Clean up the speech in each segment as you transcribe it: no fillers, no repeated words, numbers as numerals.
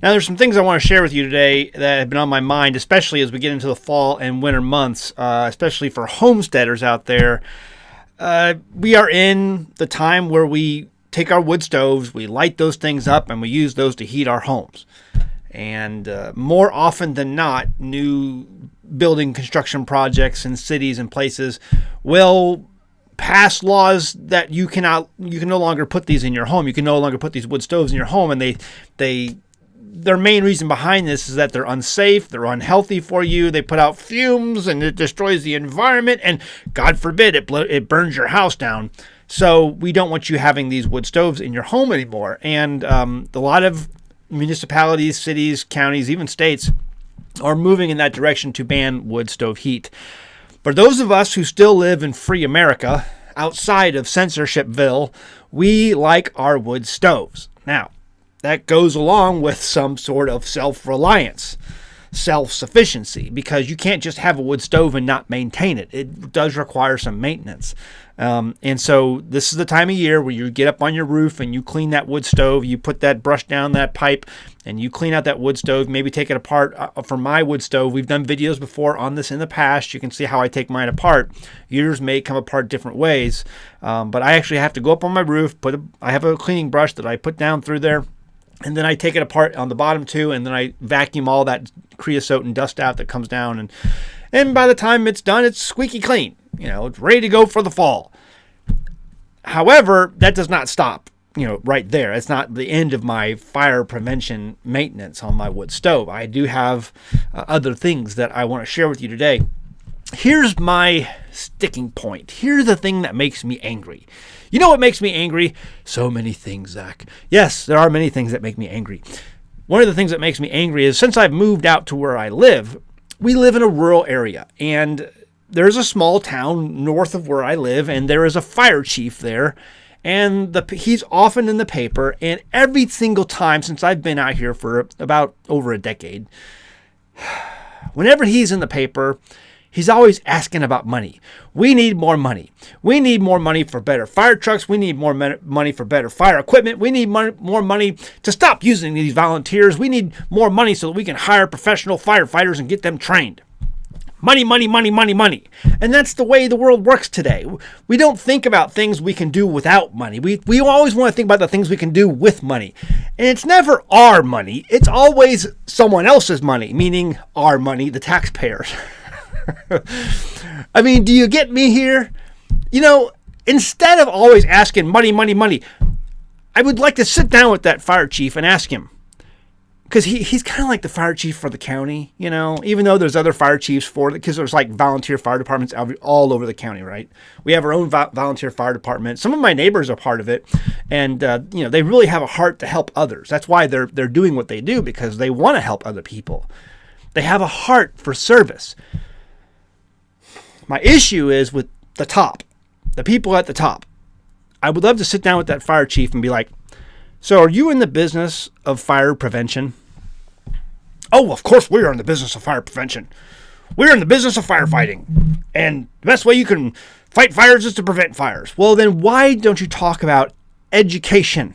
Now, there's some things I want to share with you today that have been on my mind, especially as we get into the fall and winter months, especially for homesteaders out there. We are in the time where we take our wood stoves, we light those things up, and we use those to heat our homes. And more often than not, new building construction projects in cities and places will pass laws that you can no longer put these in your home. You can no longer put these wood stoves in your home, and their main reason behind this is that they're unsafe, they're unhealthy for you, they put out fumes, and it destroys the environment, and God forbid it burns your house down. So we don't want you having these wood stoves in your home anymore. And a lot of municipalities, cities, counties, even states are moving in that direction to ban wood stove heat. For those of us who still live in free America, outside of censorshipville, we like our wood stoves. Now, that goes along with some sort of self-reliance, self-sufficiency, because you can't just have a wood stove and not maintain it. It does require some maintenance. And so this is the time of year where you get up on your roof and you clean that wood stove, you put that brush down that pipe, and you clean out that wood stove, maybe take it apart. For my wood stove, we've done videos before on this in the past. You can see how I take mine apart. Yours may come apart different ways, but I actually have to go up on my roof, I have a cleaning brush that I put down through there, and then I take it apart on the bottom too, and then I vacuum all that creosote and dust out that comes down, and by the time it's done, it's squeaky clean. It's ready to go for the fall. However, that does not stop, right there. It's not the end of my fire prevention maintenance on my wood stove. I do have other things that I want to share with you today. Here's my sticking point. Here's the thing that makes me angry. You know what makes me angry? So many things, Zach. Yes, there are many things that make me angry. One of the things that makes me angry is since I've moved out to where I live, we live in a rural area, and there's a small town north of where I live, and there is a fire chief there, and he's often in the paper, and every single time since I've been out here for about over a decade, whenever he's in the paper, he's always asking about money. We need more money. We need more money for better fire trucks. We need more money for better fire equipment. We need more money to stop using these volunteers. We need more money so that we can hire professional firefighters and get them trained. Money, money, money, money, money. And that's the way the world works today. We don't think about things we can do without money. We always want to think about the things we can do with money. And it's never our money. It's always someone else's money, meaning our money, the taxpayers. I mean, do you get me here? Instead of always asking money, money, money, I would like to sit down with that fire chief and ask him. Because he's kind of like the fire chief for the county, even though there's other fire chiefs because there's like volunteer fire departments all over the county, right? We have our own volunteer fire department. Some of my neighbors are part of it, and they really have a heart to help others. That's why they're doing what they do, because they want to help other people. They have a heart for service. My issue is with the top, the people at the top. I would love to sit down with that fire chief and be like, so are you in the business of fire prevention? Oh, of course we are in the business of fire prevention. We're in the business of firefighting. And the best way you can fight fires is to prevent fires. Well, then why don't you talk about education?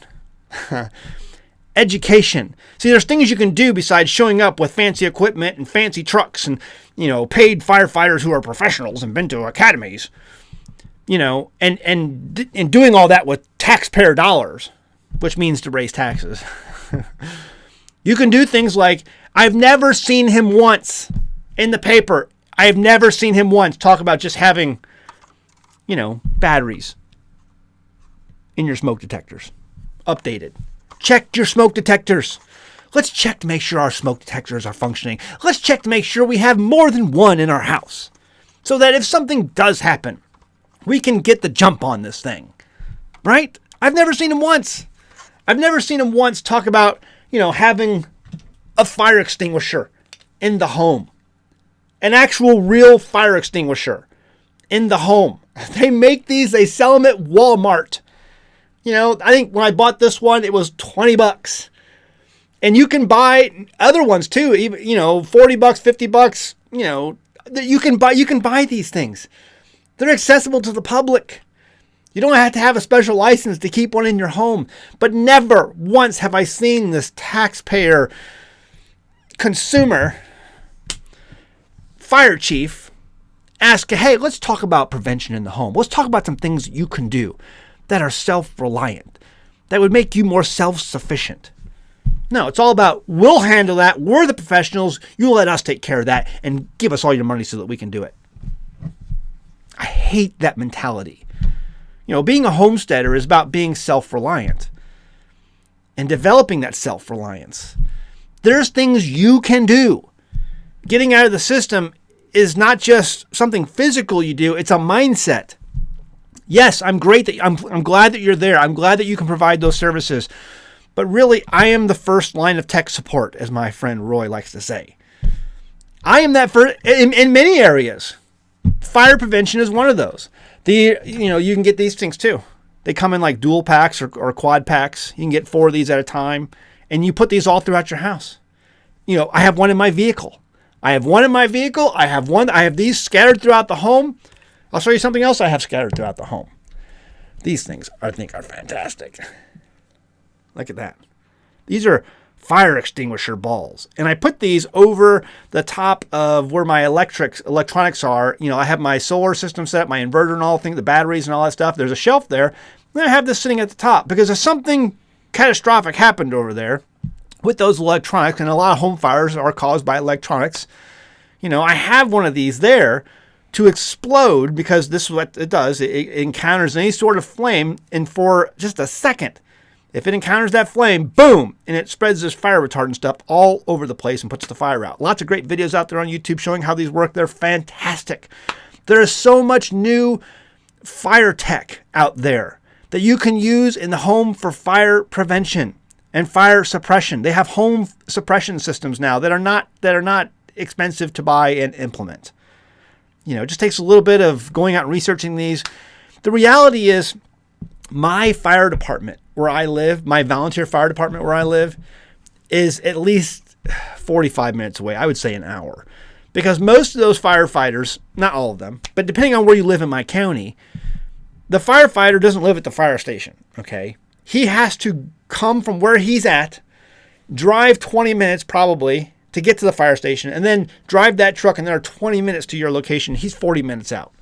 Education. See, there's things you can do besides showing up with fancy equipment and fancy trucks and, paid firefighters who are professionals and been to academies, and doing all that with taxpayer dollars, which means to raise taxes. You can do things like, I've never seen him once in the paper. I've never seen him once talk about just having, batteries in your smoke detectors. Updated. Check your smoke detectors. Let's check to make sure our smoke detectors are functioning. Let's check to make sure we have more than one in our house, so that if something does happen, we can get the jump on this thing. Right? I've never seen him once. I've never seen him once talk about, having a fire extinguisher in the home. An actual real fire extinguisher in the home. They make these, they sell them at Walmart. I think when I bought this one, it was $20. And you can buy other ones too, even, $40, $50, you can buy these things. They're accessible to the public. You don't have to have a special license to keep one in your home. But never once have I seen this taxpayer consumer fire chief ask, hey, let's talk about prevention in the home. Let's talk about some things you can do that are self-reliant, that would make you more self-sufficient. No, it's all about, we'll handle that. We're the professionals. You let us take care of that and give us all your money so that we can do it. I hate that mentality. Being a homesteader is about being self-reliant and developing that self-reliance. There's things you can do. Getting out of the system is not just something physical you do, it's a mindset. Yes, I'm glad that you're there. I'm glad that you can provide those services. But really, I am the first line of tech support, as my friend Roy likes to say. I am that first in many areas. Fire prevention is one of those. You can get these things too. They come in like dual packs or quad packs. You can get 4 of these at a time, and you put these all throughout your house. I have one in my vehicle. I have these scattered throughout the home. I'll show you something else I have scattered throughout the home. These things I think are fantastic. Look at that. These are fire extinguisher balls. And I put these over the top of where my electronics are. I have my solar system set, my inverter and all things, the batteries and all that stuff. There's a shelf there. And I have this sitting at the top because if something catastrophic happened over there with those electronics, and a lot of home fires are caused by electronics, I have one of these there to explode, because this is what it does. It encounters any sort of flame, and for just a second, if it encounters that flame, boom, and it spreads this fire retardant stuff all over the place and puts the fire out. Lots of great videos out there on YouTube showing how these work. They're fantastic. There is so much new fire tech out there that you can use in the home for fire prevention and fire suppression. They have home suppression systems now that are not expensive to buy and implement. It just takes a little bit of going out and researching these. The reality is, my fire department where I live, my volunteer fire department where I live, is at least 45 minutes away. I would say an hour. Because most of those firefighters, not all of them, but depending on where you live in my county, the firefighter doesn't live at the fire station, okay? He has to come from where he's at, drive 20 minutes probably to get to the fire station, and then drive that truck another 20 minutes to your location. He's 40 minutes out.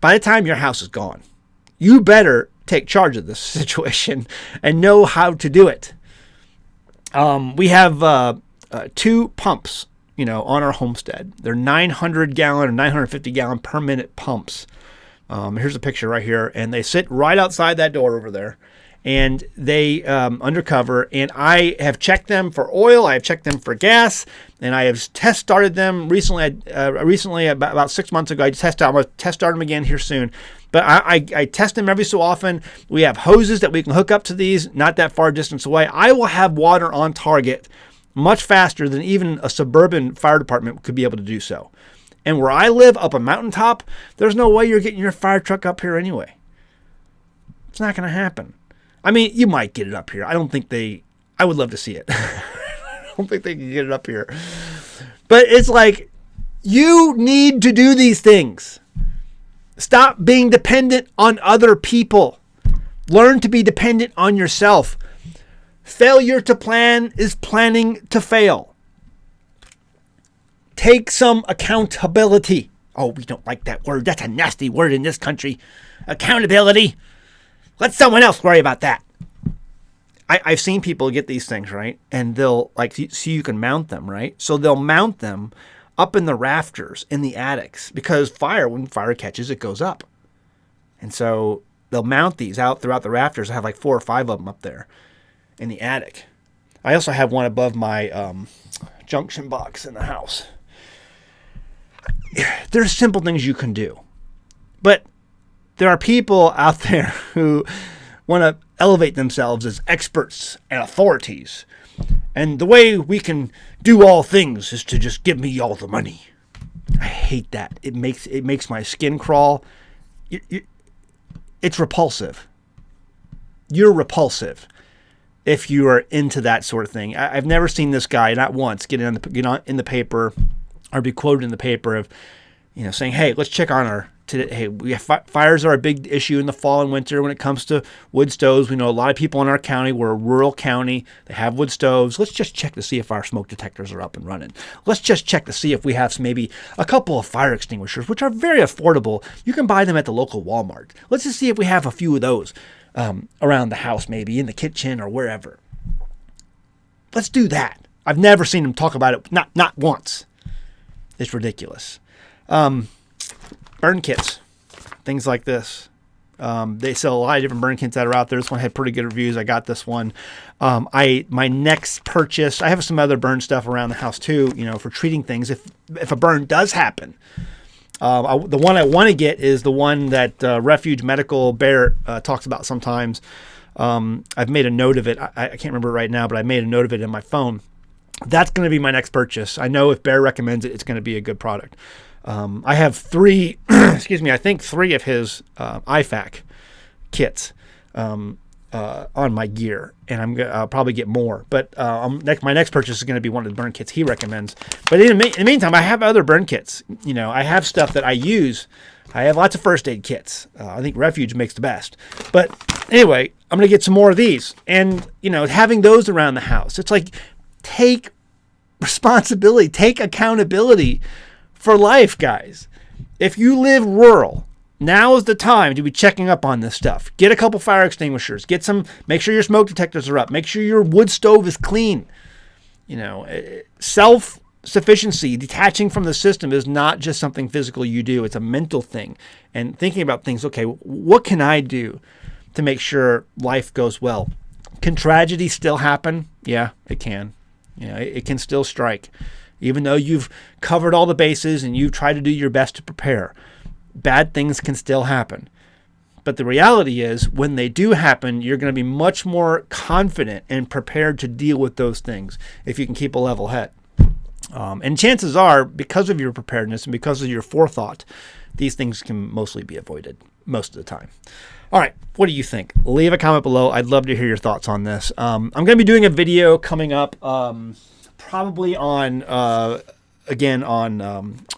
By the time your house is gone, you better take charge of this situation and know how to do it. We have 2 pumps, on our homestead. They're 900-gallon or 950-gallon per minute pumps. Here's a picture right here, and they sit right outside that door over there, and they undercover. And I have checked them for oil. I have checked them for gas, and I have test started them recently. About 6 months ago, I'm going to test start them again here soon. But I test them every so often. We have hoses that we can hook up to these, not that far distance away. I will have water on target much faster than even a suburban fire department could be able to do so. And where I live, up a mountaintop, there's no way you're getting your fire truck up here anyway. It's not going to happen. I mean, you might get it up here. I would love to see it. I don't think they can get it up here. But it's like, you need to do these things. Stop being dependent on other people. Learn to be dependent on yourself. Failure to plan is planning to fail. Take some accountability. Oh, we don't like that word. That's a nasty word in this country. Accountability. Let someone else worry about that. I've seen people get these things, right? And they'll, so you can mount them, right? So they'll mount them up in the rafters in the attics, because when fire catches, it goes up. And so they'll mount these out throughout the rafters. I have 4 or 5 of them up there in the attic. I also have one above my junction box in the house. There's simple things you can do. But there are people out there who want to elevate themselves as experts and authorities. And the way we can do all things is to just give me all the money. I hate that. It makes my skin crawl. It's repulsive. You're repulsive if you are into that sort of thing. I've never seen this guy, not once, get in the paper or be quoted in the paper of, saying, hey, let's check on Hey, fires are a big issue in the fall and winter when it comes to wood stoves. We know a lot of people in our county. We're a rural county. They have wood stoves. Let's just check to see if our smoke detectors are up and running. Let's just check to see if we have maybe a couple of fire extinguishers, which are very affordable. You can buy them at the local Walmart. Let's just see if we have a few of those around the house, maybe in the kitchen or wherever. Let's do that. I've never seen them talk about it, not once. It's ridiculous. Burn kits, things like this. They sell a lot of different burn kits that are out there. This one had pretty good reviews. I got this one. My next purchase, I have some other burn stuff around the house too, for treating things if a burn does happen. The one I want to get is the one that Refuge Medical Bear talks about sometimes. I've made a note of it. I can't remember right now, but I made a note of it in my phone. That's going to be my next purchase. I know if Bear recommends it, it's going to be a good product. I have three of his IFAC kits on my gear, and I'll probably get more. But my next purchase is going to be one of the burn kits he recommends. But in the meantime, I have other burn kits. I have stuff that I use. I have lots of first aid kits. I think Refuge makes the best. But anyway, I'm going to get some more of these. And, having those around the house, it's like, take responsibility, take accountability for life, guys. If you live rural, now is the time to be checking up on this stuff. Get a couple fire extinguishers. Make sure your smoke detectors are up. Make sure your wood stove is clean. Self-sufficiency, detaching from the system is not just something physical you do. It's a mental thing. And thinking about things, okay, what can I do to make sure life goes well? Can tragedy still happen? Yeah, it can. It can still strike. Even though you've covered all the bases and you've tried to do your best to prepare, bad things can still happen. But the reality is, when they do happen, you're going to be much more confident and prepared to deal with those things if you can keep a level head. And chances are, because of your preparedness and because of your forethought, these things can mostly be avoided most of the time. All right, what do you think? Leave a comment below. I'd love to hear your thoughts on this. I'm going to be doing a video coming up probably on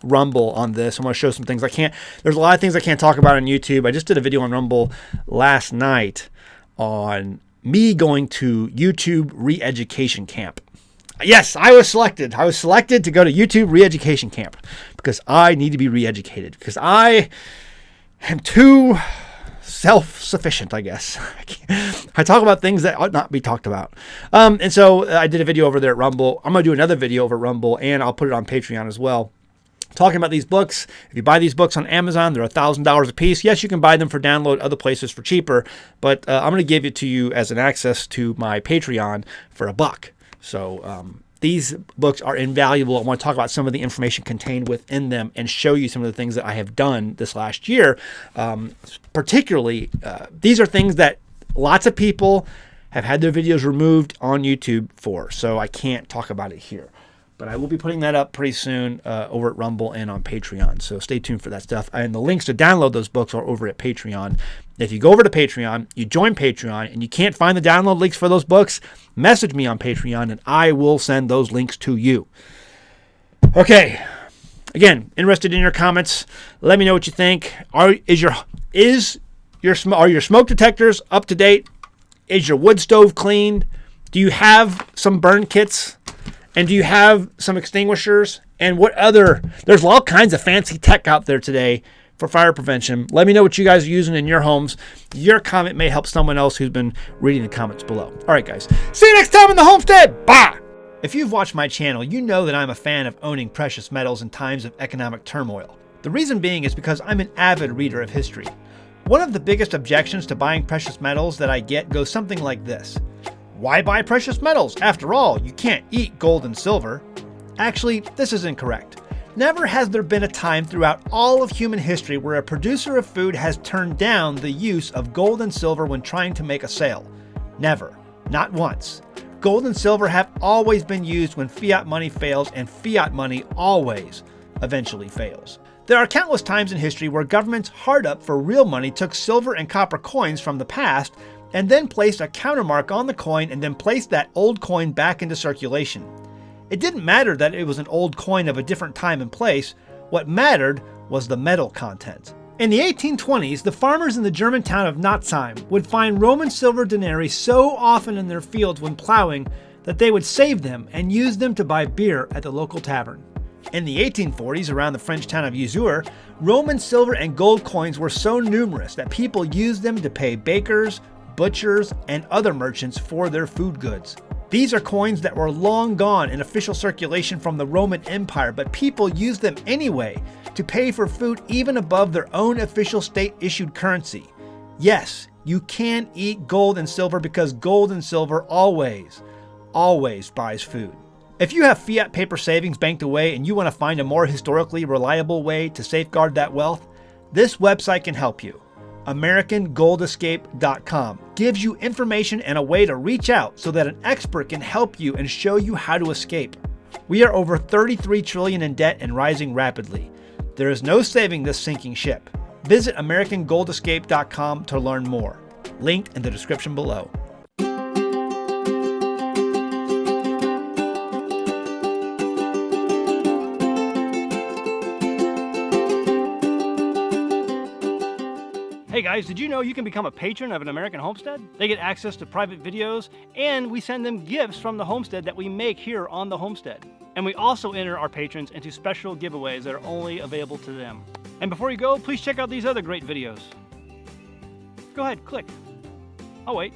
Rumble on this. I'm going to show some things. There's a lot of things I can't talk about on YouTube. I just did a video on Rumble last night on me going to YouTube re-education camp. Yes, I was selected. I was selected to go to YouTube re-education camp because I need to be re-educated because I am too self-sufficient, I guess. I talk about things that ought not be talked about. And so I did a video over there at Rumble. I'm going to do another video over at Rumble, and I'll put it on Patreon as well, talking about these books. If you buy these books on Amazon, they're $1,000 a piece. Yes, you can buy them for download other places for cheaper, but I'm going to give it to you as an access to my Patreon for $1. So these books are invaluable. I want to talk about some of the information contained within them and show you some of the things that I have done this last year. Particularly, these are things that lots of people have had their videos removed on YouTube for, so I can't talk about it here. But I will be putting that up pretty soon over at Rumble and on Patreon. So stay tuned for that stuff. And the links to download those books are over at Patreon. If you go over to Patreon, you join Patreon, and you can't find the download links for those books, message me on Patreon, and I will send those links to you. Okay. Again, interested in your comments. Let me know what you think. Are your smoke detectors up to date? Is your wood stove cleaned? Do you have some burn kits? And do you have some extinguishers? And there's all kinds of fancy tech out there today for fire prevention. Let me know what you guys are using in your homes. Your comment may help someone else who's been reading the comments below. All right, guys. See you next time in the homestead. Bye. If you've watched my channel, you know that I'm a fan of owning precious metals in times of economic turmoil. The reason being is because I'm an avid reader of history. One of the biggest objections to buying precious metals that I get goes something like this. Why buy precious metals? After all, you can't eat gold and silver. Actually, this is incorrect. Never has there been a time throughout all of human history where a producer of food has turned down the use of gold and silver when trying to make a sale. Never. Not once. Gold and silver have always been used when fiat money fails, and fiat money always eventually fails. There are countless times in history where governments hard up for real money took silver and copper coins from the past and then placed a countermark on the coin and then placed that old coin back into circulation. It didn't matter that it was an old coin of a different time and place. What mattered was the metal content. In the 1820s, the farmers in the German town of Natzheim would find Roman silver denarii so often in their fields when plowing that they would save them and use them to buy beer at the local tavern. In the 1840s, around the French town of Usure, Roman silver and gold coins were so numerous that people used them to pay bakers, butchers, and other merchants for their food goods. These are coins that were long gone in official circulation from the Roman Empire, but people used them anyway to pay for food even above their own official state-issued currency. Yes, you can eat gold and silver because gold and silver always buys food. If you have fiat paper savings banked away and you want to find a more historically reliable way to safeguard that wealth, this website can help you. AmericanGoldEscape.com gives you information and a way to reach out so that an expert can help you and show you how to escape. We are over $33 trillion in debt and rising rapidly. There is no saving this sinking ship. Visit AmericanGoldEscape.com to learn more. Link in the description below. Hey guys, did you know you can become a patron of an American Homestead? They get access to private videos, and we send them gifts from the homestead that we make here on the homestead. And we also enter our patrons into special giveaways that are only available to them. And before you go, please check out these other great videos. Go ahead, click. Oh wait,